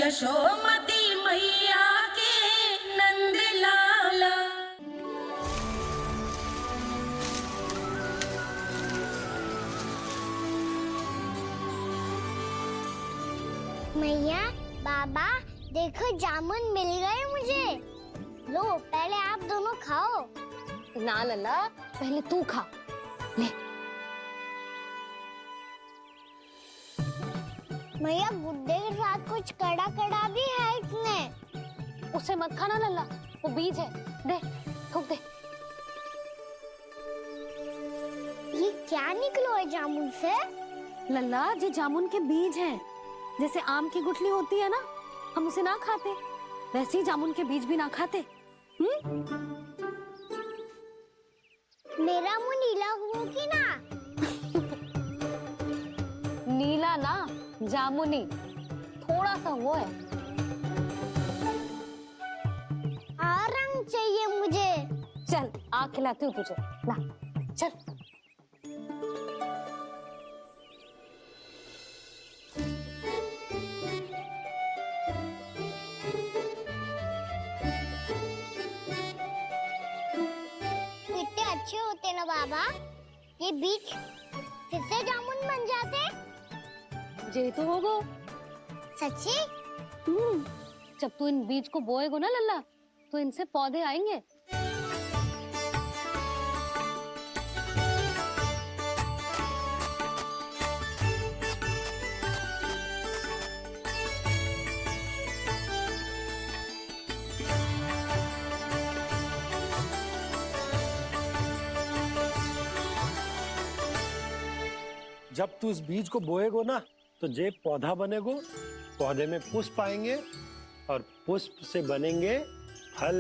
यशोमती मैया के नंद लाला। मैया, बाबा, देखो जामुन मिल गए मुझे। लो, पहले आप दोनों खाओ। ना लल्ला, पहले तू खा ले। मैया, गुड्डे के साथ कुछ कड़ा कड़ा भी है इसमें। उसे मत खाना लल्ला, वो बीज है। दे, थूक दे। ये क्या निकलो है जामुन से? लल्ला, ये जामुन के बीज हैं। जैसे आम की गुठली होती है ना, हम उसे ना खाते, वैसे ही जामुन के बीज भी ना खाते। मेरा मुंह नीला हुआ कि ना? नीला ना, जामुनी, थोड़ा सा वो है। रंग चाहिए मुझे। चल, आ खिलाती हूँ तुझे, ला, चल। कितने अच्छे होते ना बाबा, ये बीज फिर से जामुन बन जाते। जे तो होगो। सच्ची? जब तू इन बीज को बोएगो ना लल्ला, तो इनसे पौधे आएंगे। जब तू इस बीज को बोएगो ना, तो जे पौधा बनेगो, पौधे में पुष्प आएंगे और पुष्प से बनेंगे फल।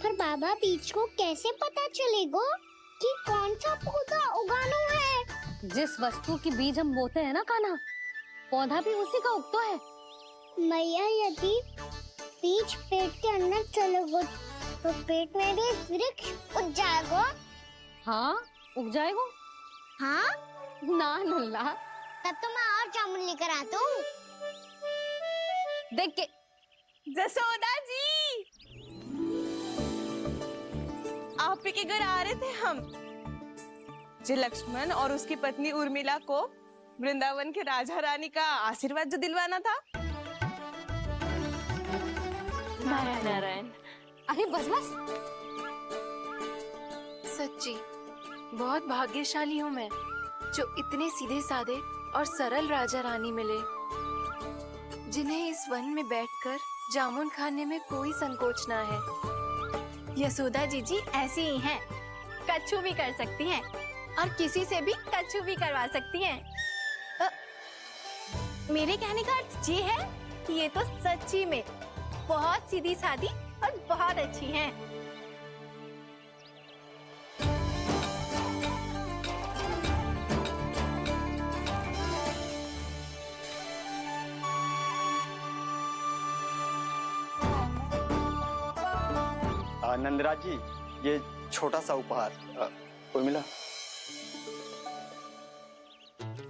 पर बाबा, बीज को कैसे पता चलेगा कि कौन सा पौधा उगाना है? जिस वस्तु की बीज हम बोते हैं ना कान्हा, पौधा भी उसी का उगता है। मैया, यदि बीज पेट के अंदर चलेगा तो पेट में भी वृक्ष उग जाएगा। हाँ, उग जाएगा। हाँ? ना लल्ला, तब तो मैं और जामुन लेकर आता हूँ। देख के। जसोदा जी, आप ही के घर आ रहे थे हम। जो लक्ष्मण और उसकी पत्नी उर्मिला को वृंदावन के राजा रानी का आशीर्वाद जो दिलवाना था। नारायण नारायण। अरे बस बस। सच्ची बहुत भाग्यशाली हूँ मैं, जो इतने सीधे साधे और सरल राजा रानी मिले, जिन्हें इस वन में बैठकर जामुन खाने में कोई संकोच ना है। यशोदा जी ऐसी ही हैं, कच्छू भी कर सकती हैं और किसी से भी कच्छू भी करवा सकती हैं। मेरे कहने का अर्थ ये है कि ये तो सच्ची में बहुत सीधी सादी और बहुत अच्छी हैं। नंदराज जी, ये छोटा सा उपहार। उर्मिला।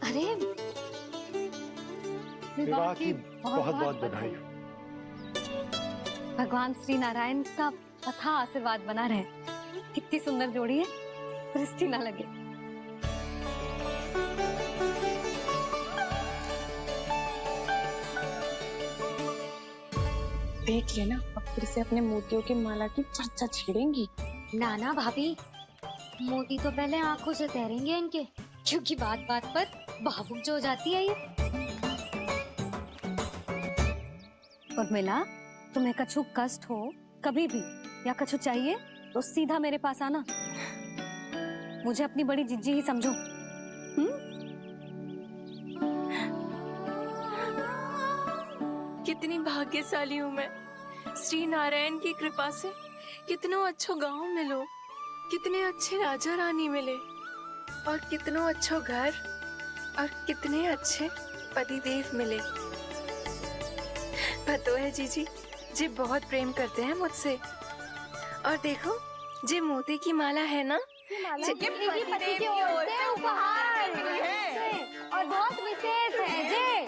अरे विवाह की बहुत बहुत बधाई। भगवान श्री नारायण का अथाह आशीर्वाद बना रहे। कितनी सुंदर जोड़ी है, दृष्टि ना लगे। देख लेना, अब फिर से अपने मोतियों की माला की चर्चा छेड़ेंगी। नाना भाभी, मोती तो पहले आंखों से तैरेंगे इनके, क्योंकि बात बात पर भावुक जो हो जाती है ये। उर्मिला, तुम्हें कछु कष्ट हो कभी भी या कछु चाहिए तो सीधा मेरे पास आना। मुझे अपनी बड़ी जिज्जी ही समझो। कितनी भाग्यशाली हूँ मैं, श्री नारायण की कृपा से कितनों अच्छो गांव मिलो, कितने अच्छे राजा रानी मिले, और कितनों अच्छो घर और कितने अच्छे पति देव मिले। पतो है जीजी, जी बहुत प्रेम करते हैं मुझसे। और देखो, जी मोती की माला है ना, ये पति की ओर से उपहार है और बहुत विशेष है जे।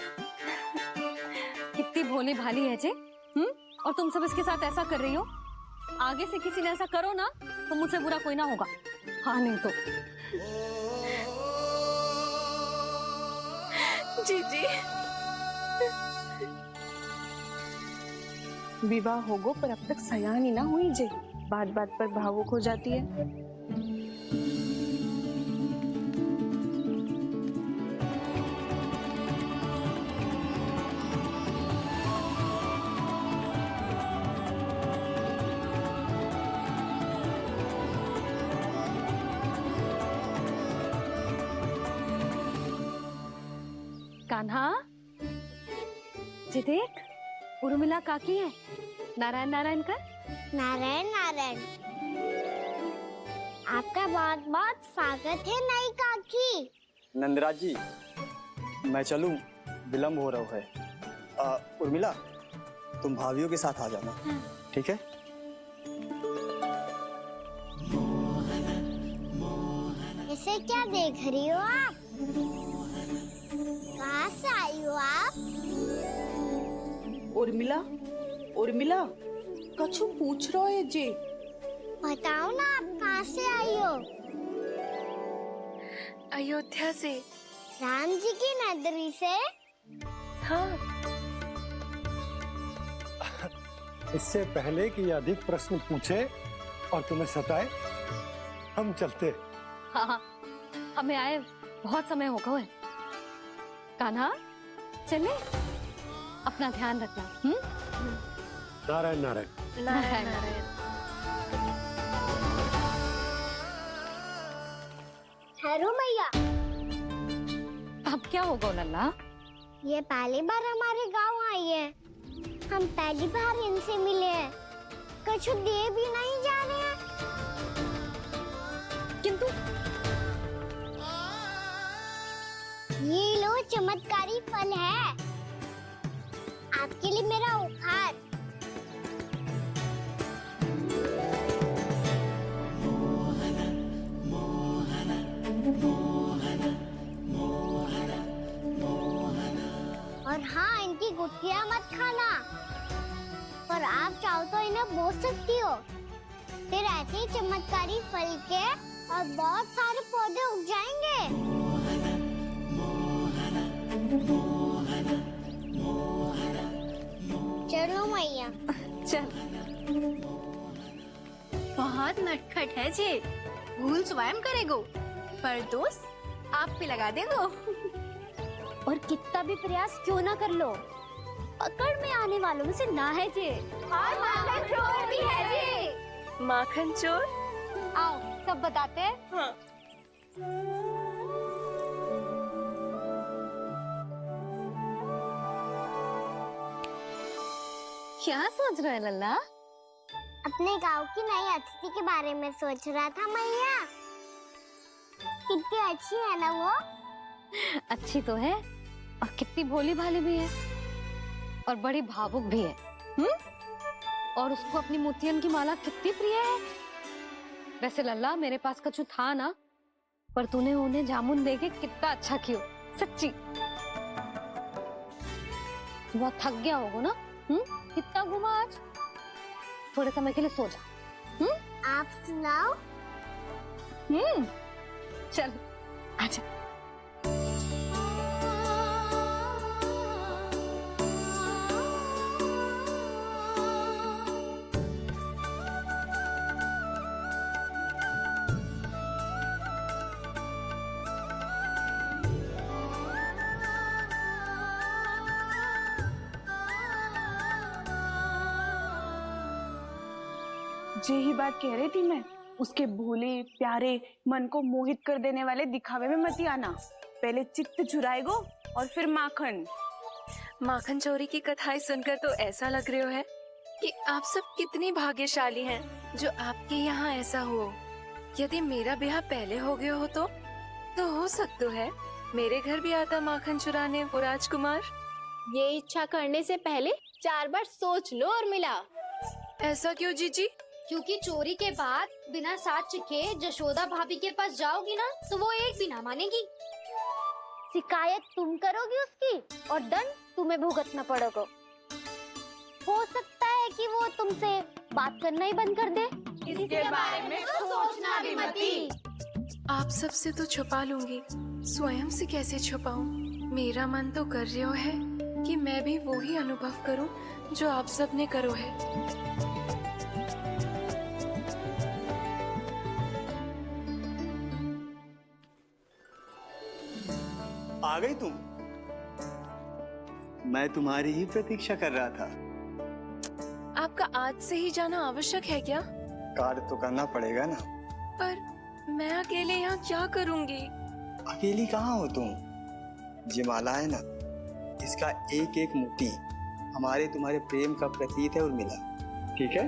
कितनी कितनी भोली भाली है जे। और तुम सब इसके साथ ऐसा कर रही हो। आगे से किसी ने ऐसा करो ना तो मुझसे बुरा कोई ना होगा। हाँ नहीं तो। जीजी विवाह होगो पर अब तक सयान ही ना हुई जे, बात बात पर भावुक हो जाती है। कान्हा जी देख, उर्मिला काकी है। नारायण नारायण कर। नारायण नारायण। आपका बहुत बहुत स्वागत है नई काकी। नंदराज जी, मैं चलूं, विलम्ब हो रहा है। उर्मिला, तुम भाभियों के साथ आ जाना। ठीक है? इसे क्या देख रही हो आप? कहाँ से आई हो आप? उर्मिला, उर्मिला, कछु पूछ रहा है जी। बताओ ना आप कहाँ से आई हो? अयोध्या से। राम जी की नगरी से? हाँ। इससे पहले कि ये अधिक प्रश्न पूछे और तुम्हें सताए, हम चलते। हाँ हाँ, हमें आए बहुत समय हो गया है। कान्हा चले, अपना ध्यान रखना। नारायण नारायण। नारायण नारायण। ठहरो मैया। अब क्या होगा लल्ला? ये पहली बार हमारे गांव आई है। हम पहली बार इनसे मिले हैं। कछु दे भी नहीं जा रहे हैं। किंतु ये लो, चमत्कारी फल है आपके लिए मेरा उपहार। और हाँ, इनकी गुठलियां मत खाना। पर आप चाहो तो इन्हें बोल सकती हो। फिर ऐसे ही चमत्कारी फल के और बहुत सारे पौधे उग जाएंगे। चलो मैया। चल। बहुत नटखट है जी। भूल स्वयं करेगो, पर दोस्त आप पे लगा देगो। और कितना भी प्रयास क्यों ना कर लो, पकड़ में आने वालों में से ना है जी। और माखन चोर भी है जी। माखन चोर? आओ सब बताते हैं। हाँ। क्या सोच रहे हैं लल्ला? अपने गांव की नई अतिथि के बारे में सोच रहा था मैया। कितनी अच्छी है ना वो? अच्छी तो है और कितनी भोली भाली भी है और बड़ी भावुक भी है। और उसको अपनी मोतियन की माला कितनी प्रिय है। वैसे लल्ला, मेरे पास कछु था ना, पर तूने उन्हें जामुन देके कितना अच्छा किया। सच्ची बहुत थक गया होगा ना? कितना घुमा आज। थोड़े समय के लिए सो जा। आप सुनाओ। चल आजा। यही बात कह रही थी मैं। उसके भोले प्यारे मन को मोहित कर देने वाले दिखावे में मत आना। पहले चित्त चुराएगो और फिर माखन। माखन चोरी की कथाएं सुनकर तो ऐसा लग रहा है कि आप सब कितनी भाग्यशाली हैं जो आपके यहाँ ऐसा हो। यदि मेरा ब्याह पहले हो गया हो तो हो सकता है मेरे घर भी आता माखन चुराने वो राजकुमार। ये इच्छा करने से पहले 4 बार सोच लो उर्मिला। ऐसा क्यों जीजी? क्योंकि चोरी के बाद बिना साथ के जशोदा भाभी के पास जाओगी ना तो वो एक भी ना मानेगी। शिकायत तुम करोगी उसकी और दंड तुम्हें भुगतना पड़ेगा। हो सकता है कि वो तुमसे बात करना ही बंद कर दे। इसके बारे में तो सोचना भी मती। आप सबसे तो छुपा लूंगी, स्वयं से कैसे छुपाऊं? मेरा मन तो कर रहा है कि मैं भी वो ही अनुभव करूं जो आप सब ने करो है। आ गई तुम? मैं तुम्हारी ही प्रतीक्षा कर रहा था। आपका आज से ही जाना आवश्यक है क्या? कार्य तो करना पड़ेगा ना। पर मैं अकेले यहाँ क्या करूँगी? अकेली कहाँ हो तुम? ये माला है ना, इसका एक एक मोती हमारे तुम्हारे प्रेम का प्रतीक है उर्मिला, ठीक है?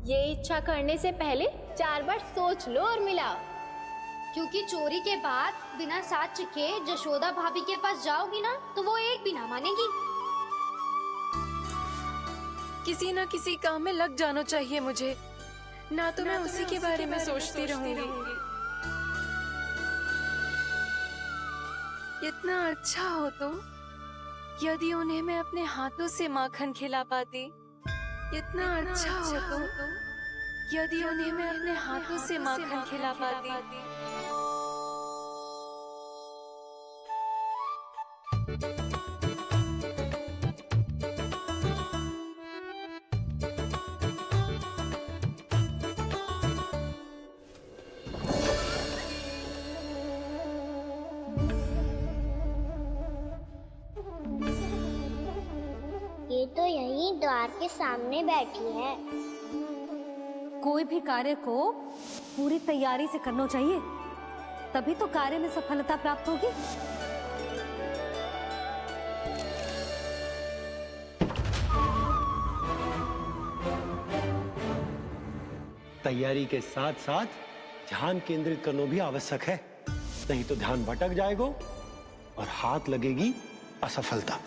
ये इच्छा करने से पहले 4 बार सोच लो उर्मिला। क्योंकि चोरी के बाद बिना साथ चखे जशोदा भाभी के पास जाओगी ना तो वो एक भी ना मानेगी। किसी न किसी काम में लग जाना चाहिए मुझे, ना तो मैं उसी के बारे में सोचती रहूंगी। इतना अच्छा हो तो यदि उन्हें मैं अपने हाथों से माखन खिला पाती। इतना अच्छा हो तो यदि उन्हें मैं अपने हाथों से माखन खिला पाती। ये तो यहीं द्वार के सामने बैठी है। कोई भी कार्य को पूरी तैयारी से करना चाहिए, तभी तो कार्य में सफलता प्राप्त होगी। तैयारी के साथ साथ ध्यान केंद्रित करना भी आवश्यक है, नहीं तो ध्यान भटक जाएगा और हाथ लगेगी असफलता।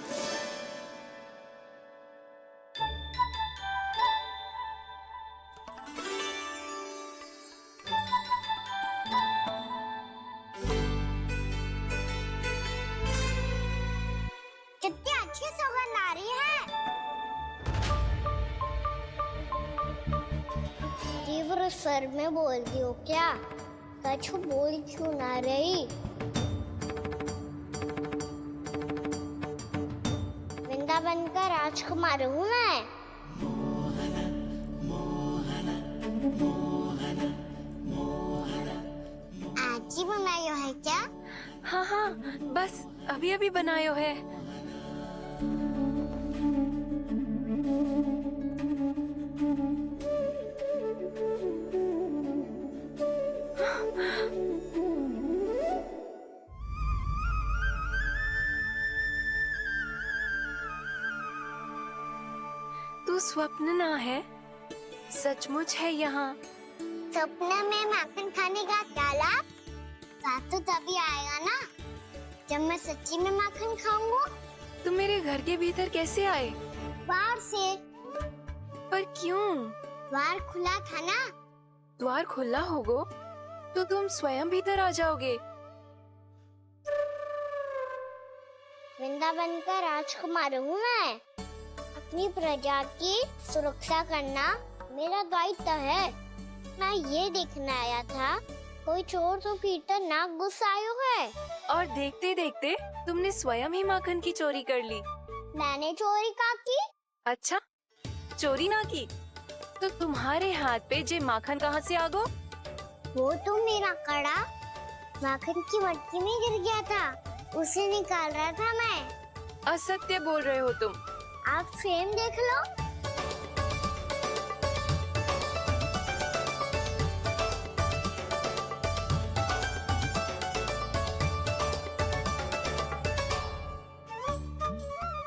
कितनी अच्छी सुगंध आ रही है। तीव्र स्वर में बोलती हो क्या? कछु बोल क्यों ना रही? वृंदावन का राजकुमार हूँ मैं। आज ही बनायो है क्या? हाँ हाँ, बस अभी अभी बनायो है। तू स्वप्न ना है, सचमुच है यहाँ। सपने में माखन खाने का क्या लाभ? रात तो तभी आएगा ना जब मैं सच्ची में माखन खाऊंगा। तुम मेरे घर के भीतर कैसे आए? बाहर से। पर क्यों? द्वार खुला था ना। द्वार खुला होगा तो तुम स्वयं भीतर आ जाओगे। वृंदावन का राजकुमार हूँ मैं। अपनी प्रजा की सुरक्षा करना मेरा दायित्व है। मैं ये देखने आया था कोई चोर तो कीर्तन ना घुस आयो है। और देखते देखते तुमने स्वयं ही माखन की चोरी कर ली। मैंने चोरी का की? अच्छा, चोरी ना की तो तुम्हारे हाथ पे जे माखन कहाँ से आ गो? वो तो मेरा कड़ा माखन की मटकी में गिर गया था, उसे निकाल रहा था मैं। असत्य बोल रहे हो तुम। आप स्वयं देख लो।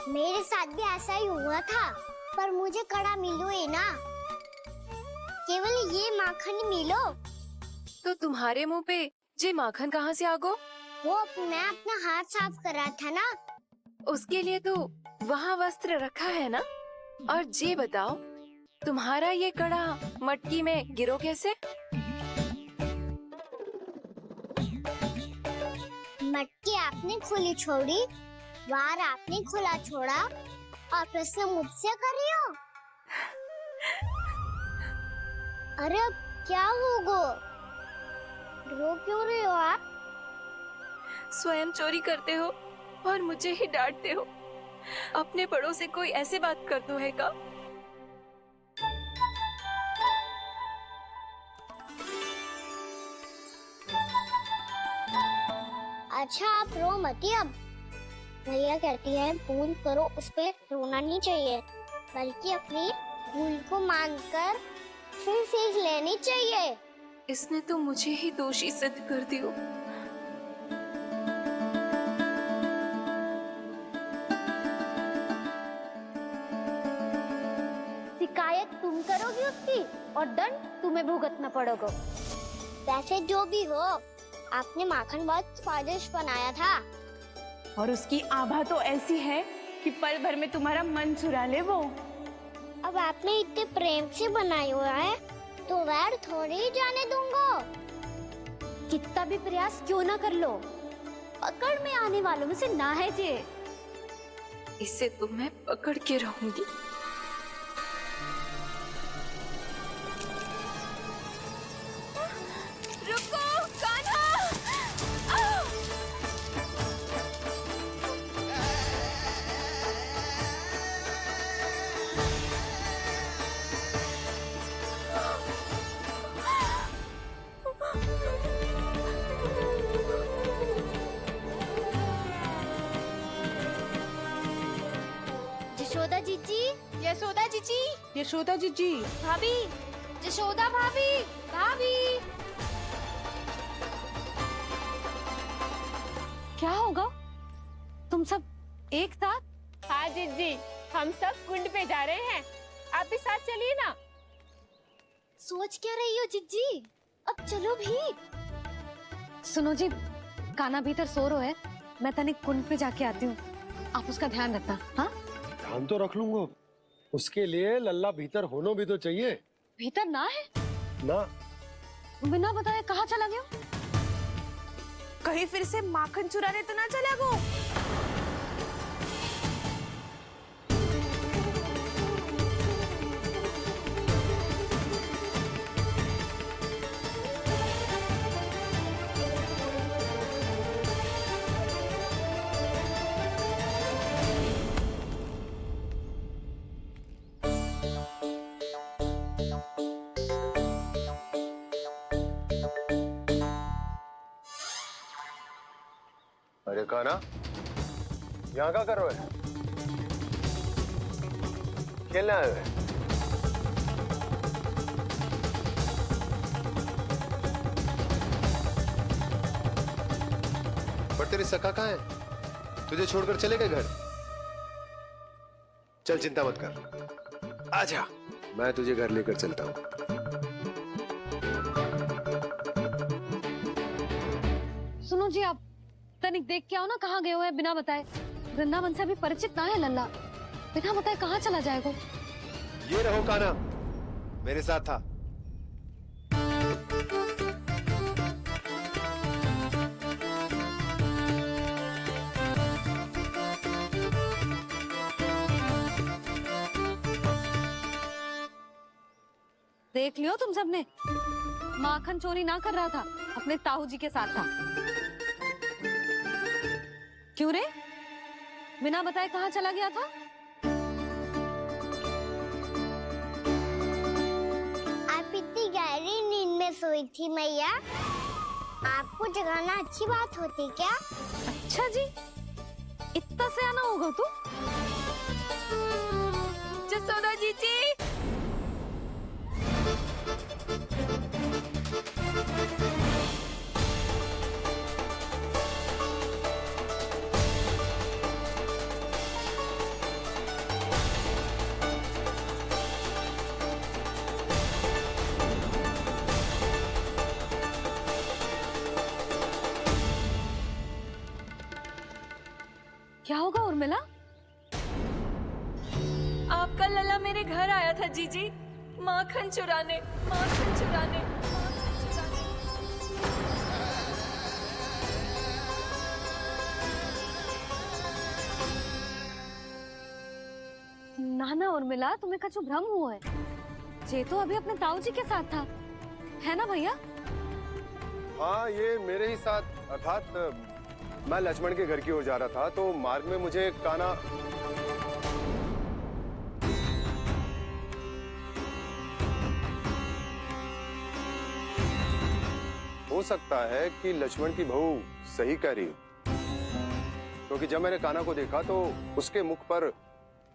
मेरे साथ भी ऐसा ही हुआ था, पर मुझे कड़ा मिलो है ना, केवल ये माखन ही मिलो। तो तुम्हारे मुंह पे जे माखन कहाँ से आ गो? वो मैं अपना हाथ साफ कर रहा था ना। उसके लिए तो वहाँ वस्त्र रखा है ना। और जे बताओ, तुम्हारा ये कड़ा मटकी में गिरो कैसे? मटकी आपने खुली छोड़ी, वार आपने खुला छोड़ा और प्रश्न मुझसे कर रही हो। अरे अब क्या होगा? रो क्यों रहे हो आप? स्वयं चोरी करते हो और मुझे ही डांटते हो। अपने बड़ों से कोई ऐसे बात कर दो है का? अच्छा आप रो मती। अब भैया कहती है भूल करो, उस पे रोना नहीं चाहिए, बल्कि अपनी भूल को मानकर फिर सीख लेनी चाहिए। इसने तो मुझे ही दोषी सिद्ध कर दियो। शिकायत तुम करोगी उसकी और दंड तुम्हें भुगतना पड़ेगा। वैसे जो भी हो, आपने माखन बहुत स्वादिष्ट बनाया था। और उसकी आभा तो ऐसी है कि पल भर में तुम्हारा मन चुरा ले वो। अब आपने इतने प्रेम से बनाया हुआ है तो वैर थोड़ी ही जाने दूंगा। कितना भी प्रयास क्यों ना कर लो, पकड़ में आने वालों में से ना है जे। इसे तो मैं पकड़ के रहूंगी। रुको कान्हा! यशोदा जीजी, यशोदा जीजी, यशोदा जीजी, भाभी, यशोदा भाभी, भाभी। क्या होगा? तुम सब एक साथ? हाँ जीजी, हम सब कुंड पे जा रहे हैं, आप भी साथ चलिए ना। सोच क्या रही हो जीजी? अब चलो भी। सुनो जी, काना भीतर सो रो है, मैं तनिक कुंड पे जाके आती हूँ, आप उसका ध्यान रखना। हाँ, ध्यान तो रख लूंगा, उसके लिए लल्ला भीतर होना भी तो चाहिए। भीतर ना है? ना, बिना बताए कहाँ चला गया? कहीं फिर से माखन चुराने तो ना चला गो। अरे काना, यहाँ क्या कर रहे हो? खेलने आए हुए? पर तेरी सखा कहाँ है? तुझे छोड़कर चले गए घर? चल चिंता मत कर, आजा, मैं तुझे घर लेकर चलता हूँ। सुनो जी, आप तनिक देख के आओ ना कहाँ गए हुए हैं बिना बताए। वृंदावन से अभी परिचित ना है लल्ला, बिना बताए कहाँ चला जाएगा? ये रहो काना, मेरे साथ था। देख लियो तुम सबने, माखन चोरी ना कर रहा था, अपने ताऊ जी के साथ था। क्यों रे, बिना बताए कहाँ चला गया था? आप इतनी गहरी नींद में सोई थी मैया, आपको जगाना अच्छी बात होती क्या? अच्छा जी, इतना सियाना होगा तू? यशोदा जीजी, क्या होगा उर्मिला? आपका लल्ला मेरे घर आया था जीजी। माखन चुराने, माखन चुराने, माखन चुराने। नाना उर्मिला, तुम्हें कछु भ्रम हुआ है। ये तो अभी अपने ताऊ जी के साथ था, है ना भैया? हाँ, ये मेरे ही साथ, अर्थात मैं लक्ष्मण के घर की ओर जा रहा था तो मार्ग में मुझे काना। हो सकता है कि लक्ष्मण की बहू सही कह रही हो, क्योंकि जब मैंने काना को देखा तो उसके मुख पर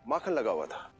माखन लगा हुआ था।